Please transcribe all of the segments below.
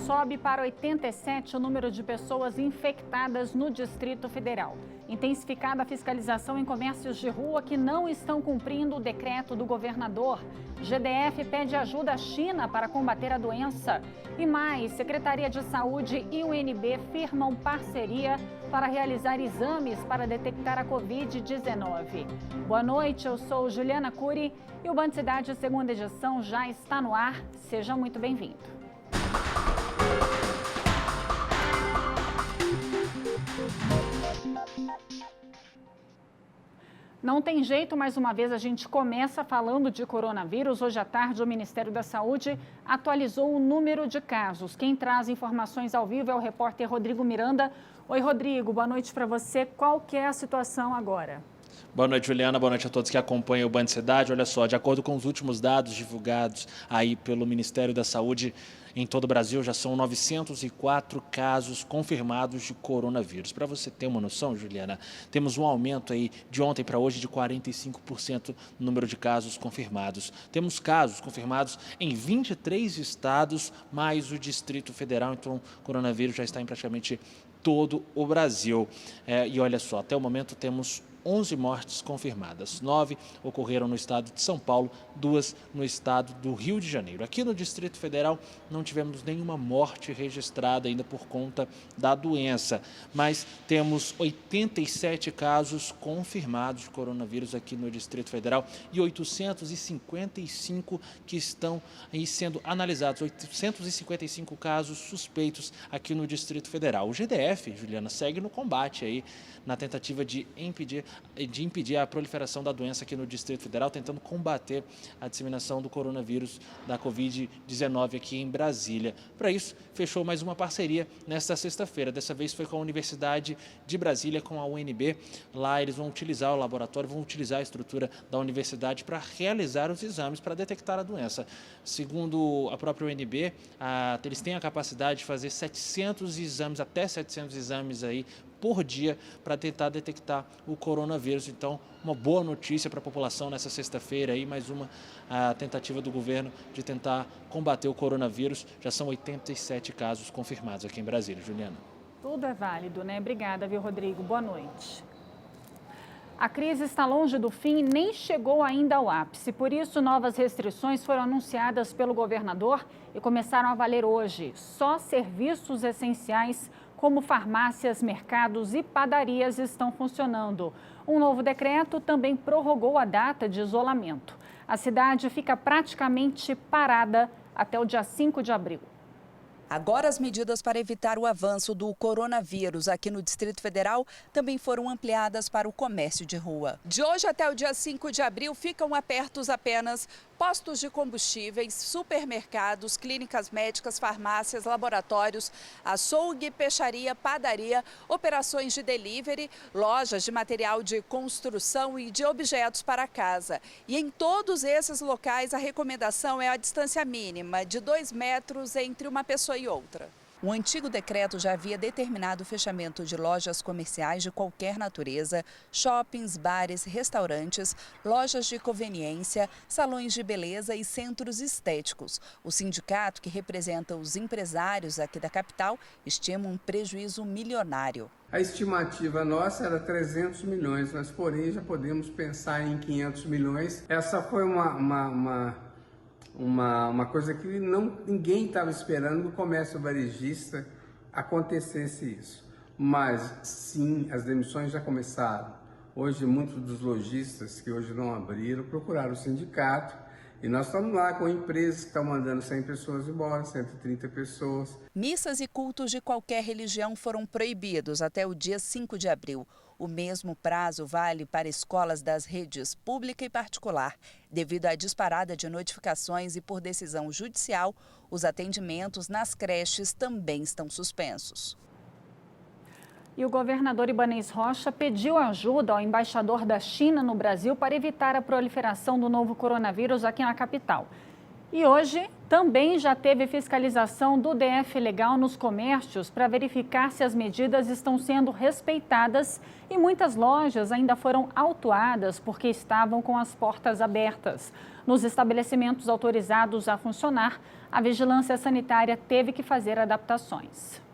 sobe para 87 o número de pessoas infectadas no Distrito Federal. Intensificada a fiscalização em comércios de rua que não estão cumprindo o decreto do governador. GDF pede ajuda à China para combater a doença. E mais, Secretaria de Saúde e UNB firmam parceria para realizar exames para detectar a Covid-19. Boa noite, eu sou Juliana Cury e o Band Cidade segunda edição já está no ar. Seja muito bem-vindo. Não tem jeito, mais uma vez a gente começa falando de coronavírus. Hoje à tarde o Ministério da Saúde atualizou o número de casos. Quem traz informações ao vivo é o repórter Rodrigo Miranda. Oi, Rodrigo, boa noite para você. Qual que é a situação agora? Boa noite, Juliana. Boa noite a todos que acompanham o Band Cidade. Olha só, de acordo com os últimos dados divulgados aí pelo Ministério da Saúde, em todo o Brasil já são 904 casos confirmados de coronavírus. Para você ter uma noção, Juliana, temos um aumento aí de ontem para hoje de 45% no número de casos confirmados. Temos casos confirmados em 23 estados, mais o Distrito Federal. Então, o coronavírus já está em praticamente todo o Brasil. E olha só, até o momento temos 11 mortes confirmadas. 9 ocorreram no estado de São Paulo, 2 no estado do Rio de Janeiro. Aqui no Distrito Federal não tivemos nenhuma morte registrada ainda por conta da doença, mas temos 87 casos confirmados de coronavírus aqui no Distrito Federal e 855 que estão aí sendo analisados, 855 casos suspeitos aqui no Distrito Federal. O GDF, Juliana, segue no combate aí na tentativa de impedir a proliferação da doença aqui no Distrito Federal, tentando combater a disseminação do coronavírus da Covid-19 aqui em Brasília. Para isso, fechou mais uma parceria nesta sexta-feira. Dessa vez foi com a Universidade de Brasília, com a UNB. Lá eles vão utilizar o laboratório, vão utilizar a estrutura da universidade para realizar os exames para detectar a doença. Segundo a própria UNB, eles têm a capacidade de fazer 700 exames, até 700 exames aí por dia para tentar detectar o coronavírus. Então, uma boa notícia para a população nessa sexta-feira aí, mais uma tentativa do governo de tentar combater o coronavírus. Já são 87 casos confirmados aqui em Brasília. Juliana. Tudo é válido, né? Obrigada, viu, Rodrigo? Boa noite. A crise está longe do fim e nem chegou ainda ao ápice. Por isso, novas restrições foram anunciadas pelo governador e começaram a valer hoje. Só serviços essenciais como farmácias, mercados e padarias estão funcionando. Um novo decreto também prorrogou a data de isolamento. A cidade fica praticamente parada até o dia 5 de abril. Agora, as medidas para evitar o avanço do coronavírus aqui no Distrito Federal também foram ampliadas para o comércio de rua. De hoje até o dia 5 de abril, ficam abertos apenas postos de combustíveis, supermercados, clínicas médicas, farmácias, laboratórios, açougue, peixaria, padaria, operações de delivery, lojas de material de construção e de objetos para casa. E em todos esses locais, a recomendação é a distância mínima de 2 metros entre uma pessoa e outra. O antigo decreto já havia determinado o fechamento de lojas comerciais de qualquer natureza, shoppings, bares, restaurantes, lojas de conveniência, salões de beleza e centros estéticos. O sindicato, que representa os empresários aqui da capital, estima um prejuízo milionário. A estimativa nossa era 300 milhões, mas porém já podemos pensar em 500 milhões. Essa foi uma coisa que ninguém estava esperando no comércio varejista acontecesse isso. Mas sim, as demissões já começaram. Hoje muitos dos lojistas que hoje não abriram procuraram o sindicato e nós estamos lá com empresas que estão mandando 100 pessoas embora, 130 pessoas. Missas e cultos de qualquer religião foram proibidos até o dia 5 de abril. O mesmo prazo vale para escolas das redes pública e particular. Devido à disparada de notificações e por decisão judicial, os atendimentos nas creches também estão suspensos. E o governador Ibanez Rocha pediu ajuda ao embaixador da China no Brasil para evitar a proliferação do novo coronavírus aqui na capital. E hoje também já teve fiscalização do DF Legal nos comércios para verificar se as medidas estão sendo respeitadas e muitas lojas ainda foram autuadas porque estavam com as portas abertas. Nos estabelecimentos autorizados a funcionar, a vigilância sanitária teve que fazer adaptações.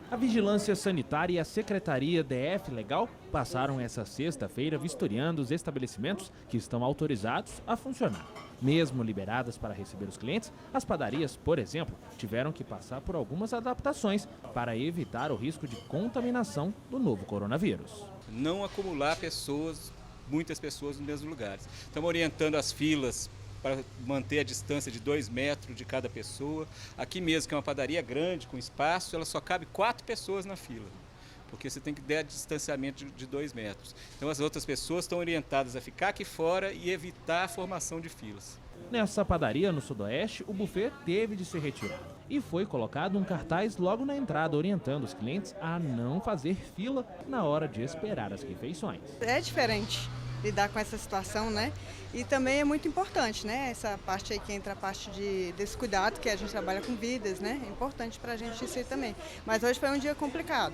A Vigilância Sanitária e a Secretaria DF Legal passaram essa sexta-feira vistoriando os estabelecimentos que estão autorizados a funcionar. Mesmo liberadas para receber os clientes, as padarias, por exemplo, tiveram que passar por algumas adaptações para evitar o risco de contaminação do novo coronavírus. Não acumular muitas pessoas nos mesmos lugares. Estamos orientando as filas para manter a distância de 2 metros de cada pessoa. Aqui mesmo, que é uma padaria grande, com espaço, ela só cabe 4 pessoas na fila, porque você tem que dar distanciamento de 2 metros. Então as outras pessoas estão orientadas a ficar aqui fora e evitar a formação de filas. Nessa padaria no Sudoeste, o buffet teve de ser retirado e foi colocado um cartaz logo na entrada orientando os clientes a não fazer fila na hora de esperar as refeições. É diferente lidar com essa situação, né? E também é muito importante, né? Essa parte aí que entra a parte desse cuidado, que a gente trabalha com vidas, né? É importante pra gente isso aí também. Mas hoje foi um dia complicado,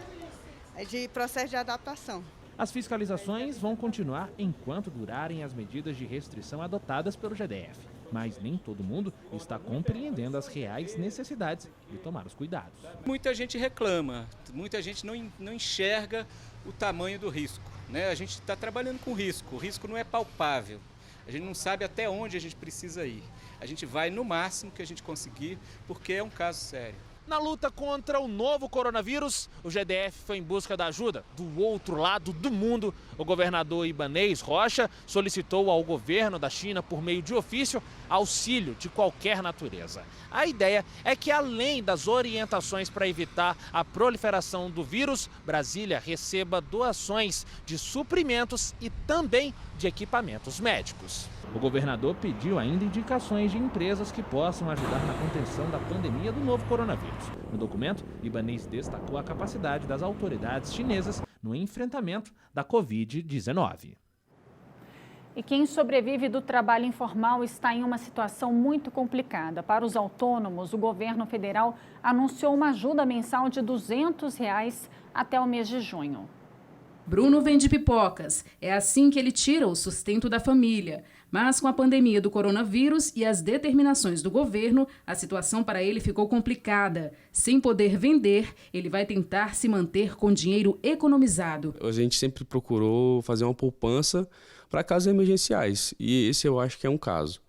é de processo de adaptação. As fiscalizações vão continuar enquanto durarem as medidas de restrição adotadas pelo GDF. Mas nem todo mundo está compreendendo as reais necessidades de tomar os cuidados. Muita gente reclama, muita gente não enxerga o tamanho do risco, né? A gente está trabalhando com risco, o risco não é palpável. A gente não sabe até onde a gente precisa ir. A gente vai no máximo que a gente conseguir, porque é um caso sério. Na luta contra o novo coronavírus, o GDF foi em busca da ajuda do outro lado do mundo. O governador Ibanez Rocha solicitou ao governo da China, por meio de ofício, auxílio de qualquer natureza. A ideia é que, além das orientações para evitar a proliferação do vírus, Brasília receba doações de suprimentos e também de equipamentos médicos. O governador pediu ainda indicações de empresas que possam ajudar na contenção da pandemia do novo coronavírus. No documento, Ibanez destacou a capacidade das autoridades chinesas no enfrentamento da Covid-19. E quem sobrevive do trabalho informal está em uma situação muito complicada. Para os autônomos, o governo federal anunciou uma ajuda mensal de R$ 200 até o mês de junho. Bruno vende pipocas. É assim que ele tira o sustento da família. Mas com a pandemia do coronavírus e as determinações do governo, a situação para ele ficou complicada. Sem poder vender, ele vai tentar se manter com dinheiro economizado. A gente sempre procurou fazer uma poupança para casos emergenciais. E esse eu acho que é um caso.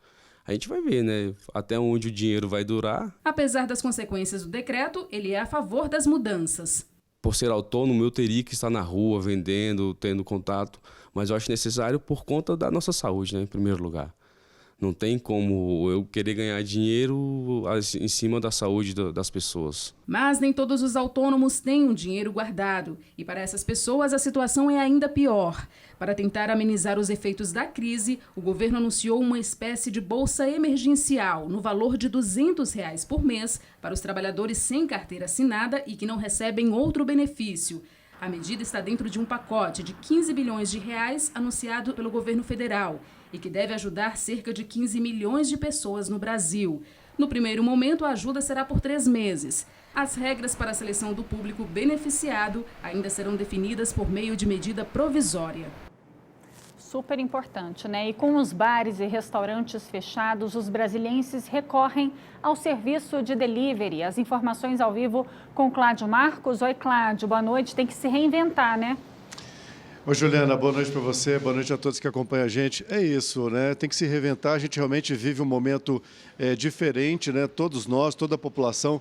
A gente vai ver, né, até onde o dinheiro vai durar. Apesar das consequências do decreto, ele é a favor das mudanças. Por ser autônomo, eu teria que estar na rua, vendendo, tendo contato, mas eu acho necessário por conta da nossa saúde, né, em primeiro lugar. Não tem como eu querer ganhar dinheiro em cima da saúde das pessoas. Mas nem todos os autônomos têm um dinheiro guardado. E para essas pessoas a situação é ainda pior. Para tentar amenizar os efeitos da crise, o governo anunciou uma espécie de bolsa emergencial no valor de R$ 200 por mês para os trabalhadores sem carteira assinada e que não recebem outro benefício. A medida está dentro de um pacote de R$ 15 bilhões anunciado pelo governo federal e que deve ajudar cerca de 15 milhões de pessoas no Brasil. No primeiro momento, a ajuda será por 3 meses. As regras para a seleção do público beneficiado ainda serão definidas por meio de medida provisória. Super importante, né? E com os bares e restaurantes fechados, os brasilienses recorrem ao serviço de delivery. As informações ao vivo com Cláudio Marcos. Oi, Cláudio, boa noite. Tem que se reinventar, né? Oi, Juliana, boa noite para você, boa noite a todos que acompanham a gente. É isso, né? Tem que se reinventar, a gente realmente vive um momento diferente, né? Todos nós, toda a população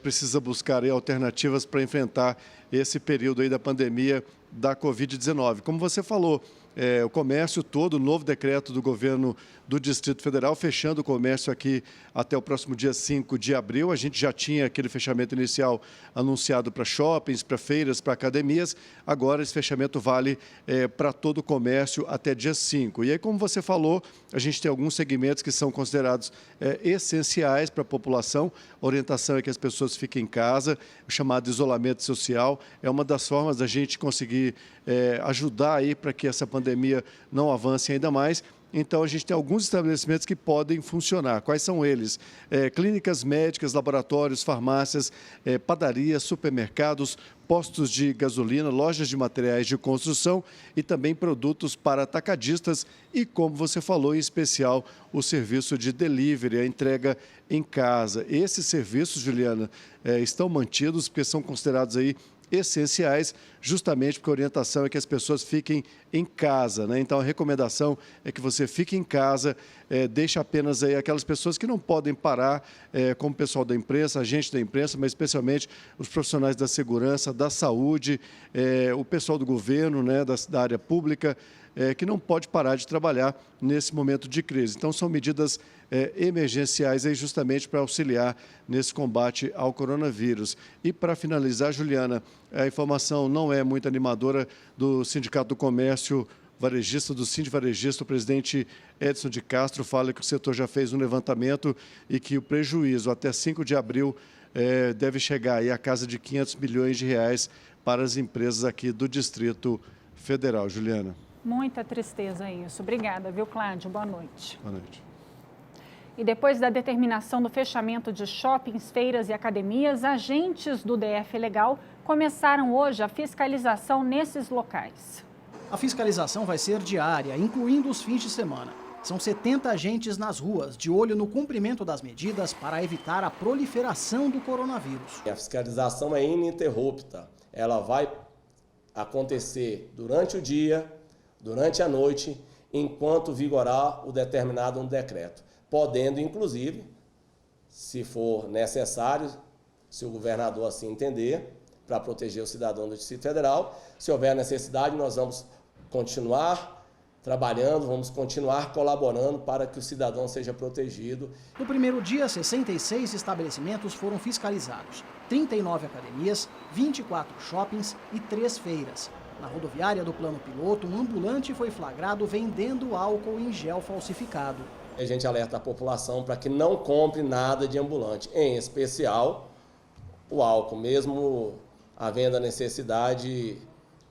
precisa buscar aí alternativas para enfrentar esse período aí da pandemia da Covid-19. Como você falou, o comércio todo, o novo decreto do governo do Distrito Federal, fechando o comércio aqui até o próximo dia 5 de abril. A gente já tinha aquele fechamento inicial anunciado para shoppings, para feiras, para academias. Agora esse fechamento vale para todo o comércio até dia 5. E aí, como você falou, a gente tem alguns segmentos que são considerados essenciais para a população. A orientação é que as pessoas fiquem em casa, o chamado isolamento social. É uma das formas da gente conseguir ajudar aí para que essa pandemia não avance ainda mais. Então, a gente tem alguns estabelecimentos que podem funcionar. Quais são eles? Clínicas médicas, laboratórios, farmácias, padarias, supermercados, postos de gasolina, lojas de materiais de construção e também produtos para atacadistas e, como você falou, em especial, o serviço de delivery, a entrega em casa. Esses serviços, Juliana, estão mantidos porque são considerados aí essenciais, justamente porque a orientação é que as pessoas fiquem em casa, né? Então, a recomendação é que você fique em casa, deixe apenas aí aquelas pessoas que não podem parar, como o pessoal da imprensa, agente da imprensa, mas especialmente os profissionais da segurança, da saúde, o pessoal do governo, né, da área pública, que não pode parar de trabalhar nesse momento de crise. Então, são medidas emergenciais aí justamente para auxiliar nesse combate ao coronavírus. E para finalizar, Juliana, a informação não é muito animadora do Sindicato do Comércio Varejista, do Sindivarejista, o presidente Edson de Castro fala que o setor já fez um levantamento e que o prejuízo até 5 de abril deve chegar aí à casa de 500 milhões de reais para as empresas aqui do Distrito Federal. Juliana. Muita tristeza isso. Obrigada, viu, Cláudio? Boa noite. Boa noite. E depois da determinação do fechamento de shoppings, feiras e academias, agentes do DF Legal começaram hoje a fiscalização nesses locais. A fiscalização vai ser diária, incluindo os fins de semana. São 70 agentes nas ruas, de olho no cumprimento das medidas para evitar a proliferação do coronavírus. A fiscalização é ininterrupta. Ela vai acontecer durante o dia, durante a noite, enquanto vigorar o determinado no decreto. Podendo, inclusive, se for necessário, se o governador assim entender, para proteger o cidadão do Distrito Federal, se houver necessidade, nós vamos continuar trabalhando, vamos continuar colaborando para que o cidadão seja protegido. No primeiro dia, 66 estabelecimentos foram fiscalizados, 39 academias, 24 shoppings e 3 feiras. Na rodoviária do Plano Piloto, um ambulante foi flagrado vendendo álcool em gel falsificado. A gente alerta a população para que não compre nada de ambulante, em especial o álcool, mesmo havendo a necessidade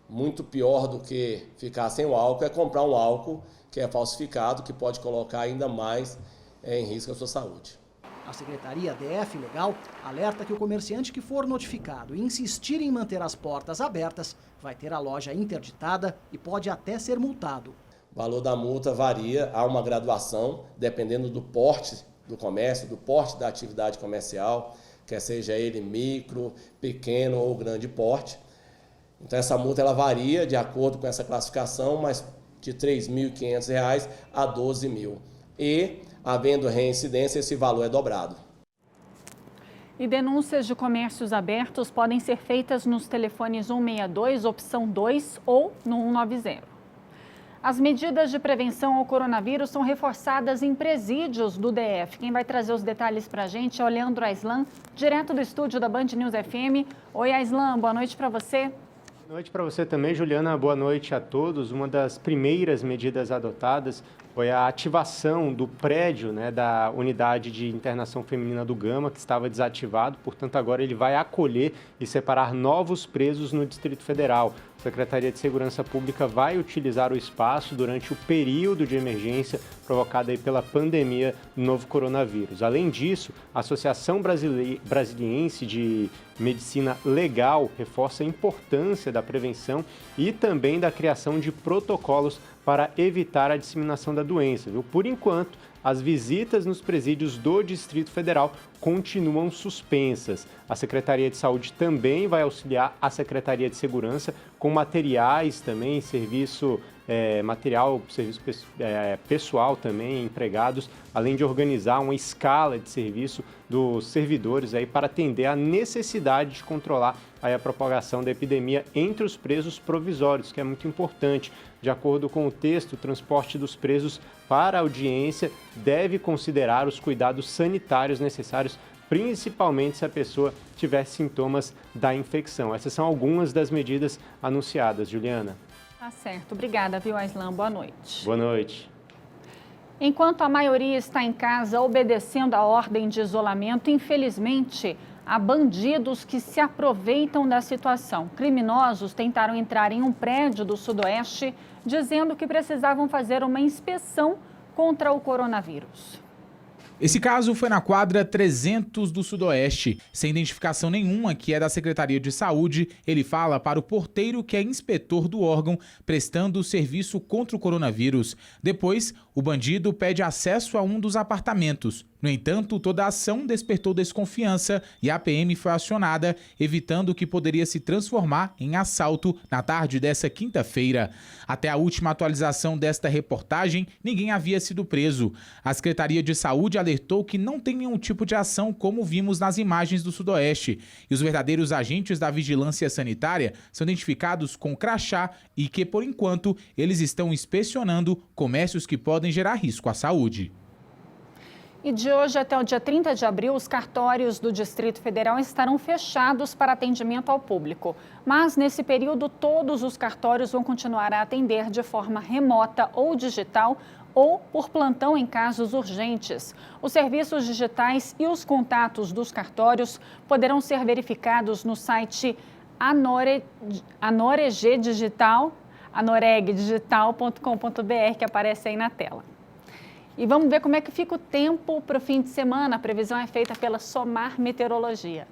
muito pior do que ficar sem o álcool, é comprar um álcool que é falsificado, que pode colocar ainda mais em risco a sua saúde. A Secretaria DF Legal alerta que o comerciante que for notificado e insistir em manter as portas abertas vai ter a loja interditada e pode até ser multado. O valor da multa varia, há uma graduação, dependendo do porte do comércio, do porte da atividade comercial, quer seja ele micro, pequeno ou grande porte. Então essa multa ela varia de acordo com essa classificação, mas de R$ 3.500 a R$ 12.000. E, havendo reincidência, esse valor é dobrado. E denúncias de comércios abertos podem ser feitas nos telefones 162, opção 2 ou no 190. As medidas de prevenção ao coronavírus são reforçadas em presídios do DF. Quem vai trazer os detalhes para a gente é o Leandro Aislan, direto do estúdio da Band News FM. Oi, Aislan, boa noite para você. Boa noite para você também, Juliana. Boa noite a todos. Uma das primeiras medidas adotadas foi a ativação do prédio, da unidade de internação feminina do Gama, que estava desativado. Portanto, agora ele vai acolher e separar novos presos no Distrito Federal. A Secretaria de Segurança Pública vai utilizar o espaço durante o período de emergência provocada aí pela pandemia do novo coronavírus. Além disso, a Associação Brasiliense de Medicina Legal reforça a importância da prevenção e também da criação de protocolos para evitar a disseminação da doença. Por enquanto, as visitas nos presídios do Distrito Federal continuam suspensas. A Secretaria de Saúde também vai auxiliar a Secretaria de Segurança com materiais também, serviço pessoal também, empregados, além de organizar uma escala de serviço dos servidores aí para atender à necessidade de controlar aí a propagação da epidemia entre os presos provisórios, que é muito importante. De acordo com o texto, o transporte dos presos para a audiência deve considerar os cuidados sanitários necessários, principalmente se a pessoa tiver sintomas da infecção. Essas são algumas das medidas anunciadas, Juliana. Tá certo. Obrigada, viu, Aislan? Boa noite. Boa noite. Enquanto a maioria está em casa obedecendo a ordem de isolamento, infelizmente, há bandidos que se aproveitam da situação. Criminosos tentaram entrar em um prédio do Sudoeste dizendo que precisavam fazer uma inspeção contra o coronavírus. Esse caso foi na quadra 300 do Sudoeste. Sem identificação nenhuma, que é da Secretaria de Saúde, ele fala para o porteiro que é inspetor do órgão, prestando o serviço contra o coronavírus. Depois, o bandido pede acesso a um dos apartamentos. No entanto, toda a ação despertou desconfiança e a PM foi acionada, evitando que poderia se transformar em assalto na tarde dessa quinta-feira. Até a última atualização desta reportagem, ninguém havia sido preso. A Secretaria de Saúde alertou que não tem nenhum tipo de ação como vimos nas imagens do Sudoeste. E os verdadeiros agentes da vigilância sanitária são identificados com crachá e que, por enquanto, eles estão inspecionando comércios que podem gerar risco à saúde. E de hoje até o dia 30 de abril, os cartórios do Distrito Federal estarão fechados para atendimento ao público. Mas, nesse período, todos os cartórios vão continuar a atender de forma remota ou digital ou por plantão em casos urgentes. Os serviços digitais e os contatos dos cartórios poderão ser verificados no site anoregdigital.com.br, que aparece aí na tela. E vamos ver como é que fica o tempo para o fim de semana. A previsão é feita pela Somar Meteorologia.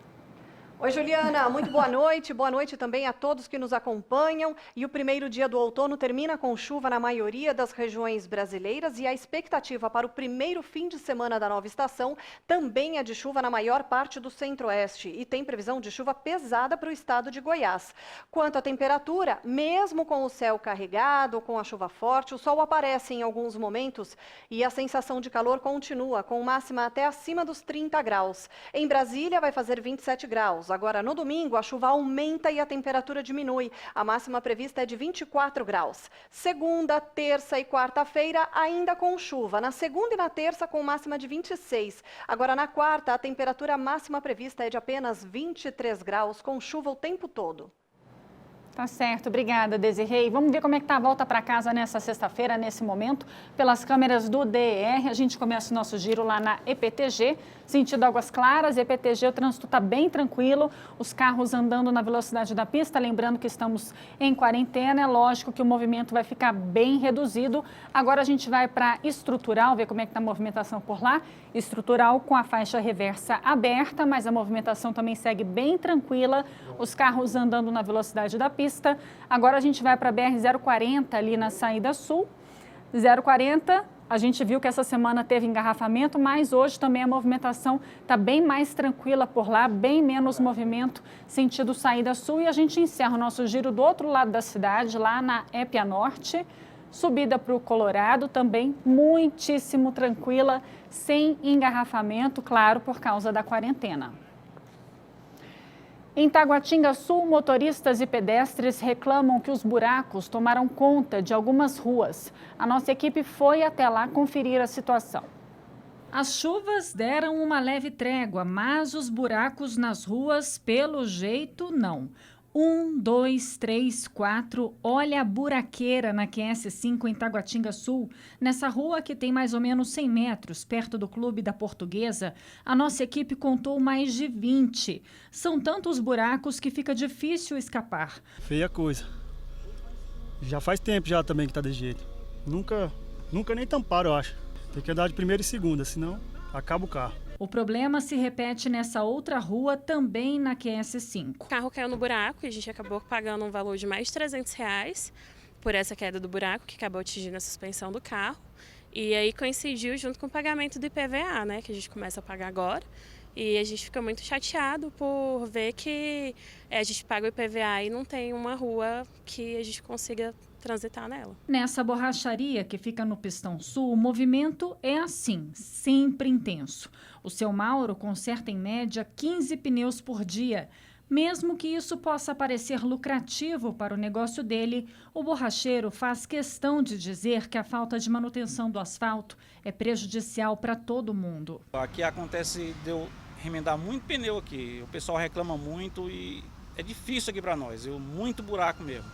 Oi, Juliana, muito boa noite. Boa noite também a todos que nos acompanham. E o primeiro dia do outono termina com chuva na maioria das regiões brasileiras e a expectativa para o primeiro fim de semana da nova estação também é de chuva na maior parte do centro-oeste e tem previsão de chuva pesada para o estado de Goiás. Quanto à temperatura, mesmo com o céu carregado, com a chuva forte, o sol aparece em alguns momentos e a sensação de calor continua, com máxima até acima dos 30 graus. Em Brasília vai fazer 27 graus. Agora, no domingo, a chuva aumenta e a temperatura diminui. A máxima prevista é de 24 graus. Segunda, terça e quarta-feira, ainda com chuva. Na segunda e na terça, com máxima de 26. Agora, na quarta, a temperatura máxima prevista é de apenas 23 graus, com chuva o tempo todo. Tá certo, obrigada, Desirê. Vamos ver como é que tá a volta para casa nessa sexta-feira, nesse momento, pelas câmeras do DER. A gente começa o nosso giro lá na EPTG, sentido Águas Claras. EPTG, o trânsito está bem tranquilo, os carros andando na velocidade da pista. Lembrando que estamos em quarentena, é lógico que o movimento vai ficar bem reduzido. Agora a gente vai para Estrutural, ver como é que está a movimentação por lá. Estrutural com a faixa reversa aberta, mas a movimentação também segue bem tranquila, os carros andando na velocidade da pista. Agora a gente vai para a BR-040 ali na saída sul. 040, a gente viu que essa semana teve engarrafamento, mas hoje também a movimentação está bem mais tranquila por lá, bem menos movimento sentido saída sul. E a gente encerra o nosso giro do outro lado da cidade, lá na Épia Norte. Subida para o Colorado também muitíssimo tranquila, sem engarrafamento, claro, por causa da quarentena. Em Taguatinga Sul, motoristas e pedestres reclamam que os buracos tomaram conta de algumas ruas. A nossa equipe foi até lá conferir a situação. As chuvas deram uma leve trégua, mas os buracos nas ruas, pelo jeito, não. 1, 2, 3, 4, olha a buraqueira na QS5 em Taguatinga Sul. Nessa rua que tem mais ou menos 100 metros, perto do Clube da Portuguesa, a nossa equipe contou mais de 20. São tantos buracos que fica difícil escapar. Feia coisa. Já faz tempo já também que tá desse jeito. Nunca nem tamparam, eu acho. Tem que andar de primeira e segunda, senão acaba o carro. O problema se repete nessa outra rua, também na QS5. O carro caiu no buraco e a gente acabou pagando um valor de mais de R$300 por essa queda do buraco, que acabou atingindo a suspensão do carro. E aí coincidiu junto com o pagamento do IPVA, né, que a gente começa a pagar agora. E a gente fica muito chateado por ver que a gente paga o IPVA e não tem uma rua que a gente consiga transitar nela. Nessa borracharia que fica no Pistão Sul, o movimento é assim, sempre intenso. O seu Mauro conserta em média 15 pneus por dia. Mesmo que isso possa parecer lucrativo para o negócio dele, o borracheiro faz questão de dizer que a falta de manutenção do asfalto é prejudicial para todo mundo. Aqui acontece de eu remendar muito pneu aqui, o pessoal reclama muito e é difícil aqui para nós, muito buraco mesmo.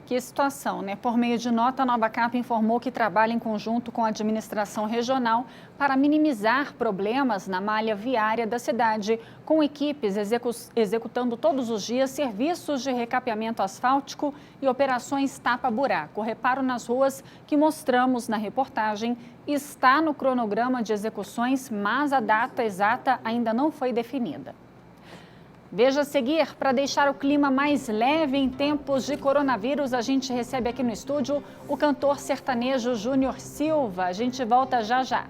Que situação, né? Por meio de nota, a Nova Cap informou que trabalha em conjunto com a administração regional para minimizar problemas na malha viária da cidade, com equipes executando todos os dias serviços de recapeamento asfáltico e operações tapa-buraco. O reparo nas ruas que mostramos na reportagem está no cronograma de execuções, mas a data exata ainda não foi definida. Veja a seguir, para deixar o clima mais leve em tempos de coronavírus, a gente recebe aqui no estúdio o cantor sertanejo Júnior Silva. A gente volta já já.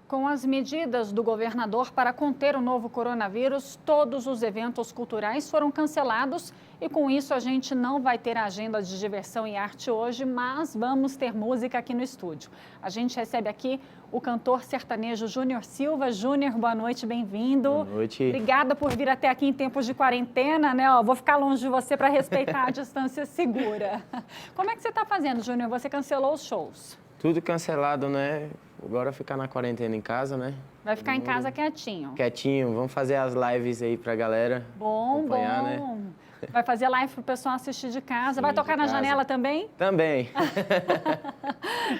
Com as medidas do governador para conter o novo coronavírus, todos os eventos culturais foram cancelados e com isso a gente não vai ter a agenda de diversão e arte hoje, mas vamos ter música aqui no estúdio. A gente recebe aqui o cantor sertanejo Júnior Silva. Júnior, boa noite, bem-vindo. Boa noite. Obrigada por vir até aqui em tempos de quarentena, né? Vou ficar longe de você para respeitar a distância segura. Como é que você está fazendo, Júnior? Você cancelou os shows. Tudo cancelado, né? Agora ficar na quarentena em casa, né? Vai ficar em casa quietinho. Quietinho, vamos fazer as lives aí pra galera acompanhar, bom. Né? Vai fazer live pro pessoal assistir de casa. Sim, vai tocar na janela também? Também.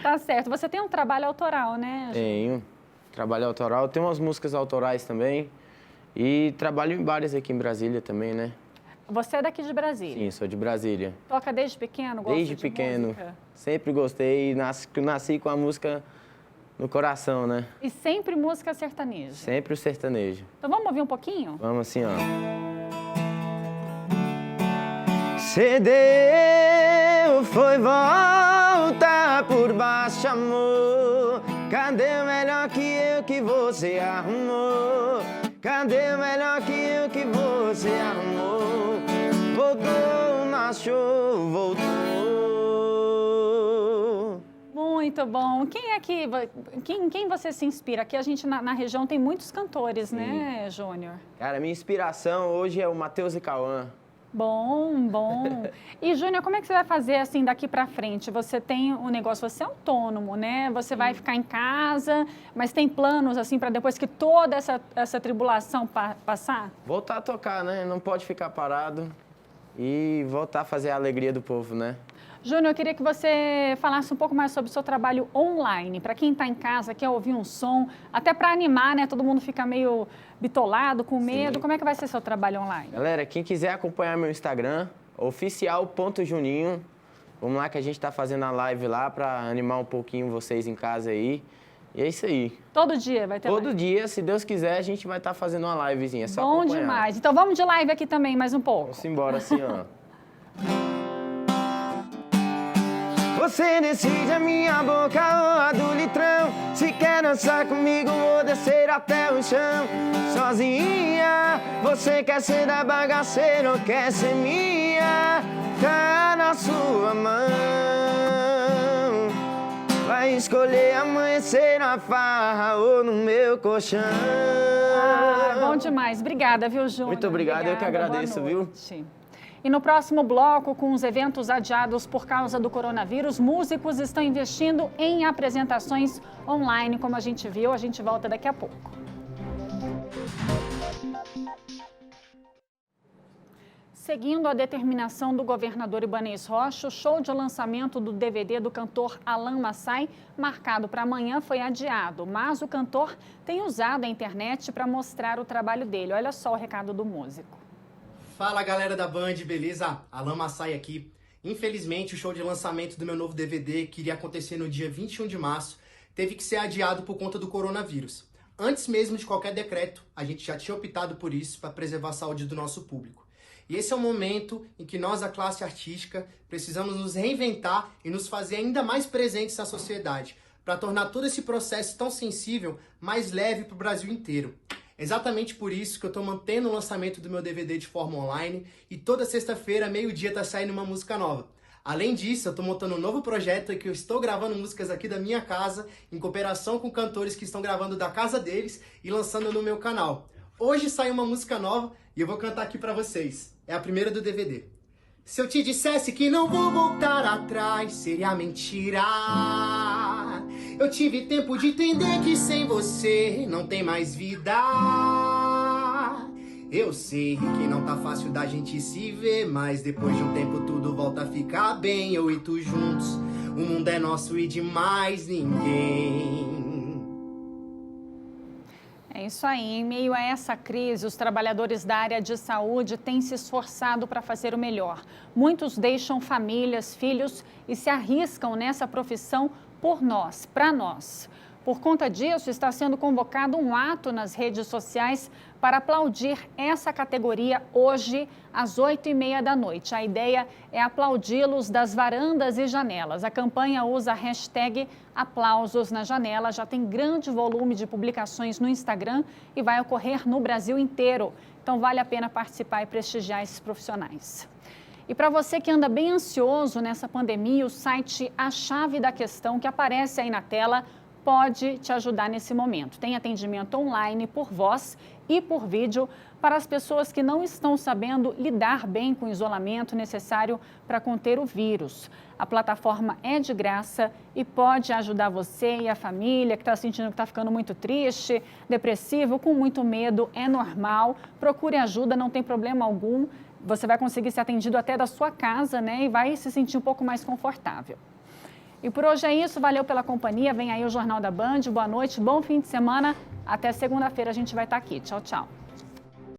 Tá certo. Você tem um trabalho autoral, né? Tenho. Trabalho autoral. Tenho umas músicas autorais também. E trabalho em bares aqui em Brasília também, né? Você é daqui de Brasília? Sim, sou de Brasília. Toca desde pequeno? Gosta desde pequeno. Música? Sempre gostei. Nasci com a música no coração, né? E sempre música sertaneja? Sempre o sertanejo. Então vamos ouvir um pouquinho? Vamos assim, ó. Cê deu, foi volta por baixo, amor. Cadê o melhor que eu que você arrumou? Cadê o melhor que eu que você arrumou? Voltou, marchou, voltou. Muito bom. Quem você se inspira? Aqui a gente na região tem muitos cantores, sim, né, Júnior? Cara, minha inspiração hoje é o Matheus e Cauã. Bom. E, Júnior, como é que você vai fazer assim daqui para frente? Você tem um negócio, você é autônomo, né? Você vai ficar em casa, mas tem planos assim para depois que toda essa tribulação passar? Voltar a tocar, né? Não pode ficar parado e voltar a fazer a alegria do povo, né? Júnior, eu queria que você falasse um pouco mais sobre o seu trabalho online. Para quem está em casa, quer ouvir um som, até para animar, né? Todo mundo fica meio bitolado, com medo. Sim. Como é que vai ser seu trabalho online? Galera, quem quiser acompanhar meu Instagram, oficial.juninho. Vamos lá que a gente está fazendo a live lá para animar um pouquinho vocês em casa aí. E é isso aí. Todo dia vai ter live? Todo dia, se Deus quiser, a gente vai estar fazendo uma livezinha. É só bom acompanhar. Demais. Então vamos de live aqui também, mais um pouco. Vamos embora assim, ó. Você decide a minha boca ou a do litrão. Se quer dançar comigo, vou descer até o chão. Sozinha, você quer ser da bagaceira ou quer ser minha? Tá na sua mão. Vai escolher amanhecer na farra ou no meu colchão. Bom demais. Obrigada, viu, Júnior? Muito obrigado, eu que agradeço, viu? E no próximo bloco, com os eventos adiados por causa do coronavírus, músicos estão investindo em apresentações online, como a gente viu. A gente volta daqui a pouco. Seguindo a determinação do governador Ibanez Rocha, o show de lançamento do DVD do cantor Alan Massai, marcado para amanhã, foi adiado. Mas o cantor tem usado a internet para mostrar o trabalho dele. Olha só o recado do músico. Fala galera da Band, beleza? Alan Massai aqui. Infelizmente o show de lançamento do meu novo DVD, que iria acontecer no dia 21 de março, teve que ser adiado por conta do coronavírus. Antes mesmo de qualquer decreto, a gente já tinha optado por isso para preservar a saúde do nosso público. E esse é o momento em que nós, a classe artística, precisamos nos reinventar e nos fazer ainda mais presentes na sociedade, para tornar todo esse processo tão sensível mais leve para o Brasil inteiro. Exatamente por isso que eu tô mantendo o lançamento do meu DVD de forma online e toda sexta-feira, meio-dia, tá saindo uma música nova. Além disso, eu tô montando um novo projeto em que eu estou gravando músicas aqui da minha casa, em cooperação com cantores que estão gravando da casa deles e lançando no meu canal. Hoje sai uma música nova e eu vou cantar aqui pra vocês. É a primeira do DVD. Se eu te dissesse que não vou voltar atrás, seria mentira. Eu tive tempo de entender que sem você não tem mais vida. Eu sei que não tá fácil da gente se ver, mas depois de um tempo tudo volta a ficar bem. Eu e tu juntos, o mundo é nosso e de mais ninguém. É isso aí. Em meio a essa crise, os trabalhadores da área de saúde têm se esforçado para fazer o melhor. Muitos deixam famílias, filhos e se arriscam nessa profissão por nós, para nós. Por conta disso, está sendo convocado um ato nas redes sociais para aplaudir essa categoria hoje, às 8h30 da noite. A ideia é aplaudi-los das varandas e janelas. A campanha usa a hashtag Aplausos na Janela, já tem grande volume de publicações no Instagram e vai ocorrer no Brasil inteiro. Então, vale a pena participar e prestigiar esses profissionais. E para você que anda bem ansioso nessa pandemia, o site A Chave da Questão, que aparece aí na tela, pode te ajudar nesse momento. Tem atendimento online por voz e por vídeo para as pessoas que não estão sabendo lidar bem com o isolamento necessário para conter o vírus. A plataforma é de graça e pode ajudar você e a família que está sentindo que está ficando muito triste, depressivo, com muito medo. É normal. Procure ajuda, não tem problema algum. Você vai conseguir ser atendido até da sua casa, né? E vai se sentir um pouco mais confortável. E por hoje é isso, valeu pela companhia, vem aí o Jornal da Band, boa noite, bom fim de semana, até segunda-feira a gente vai estar aqui, tchau, tchau.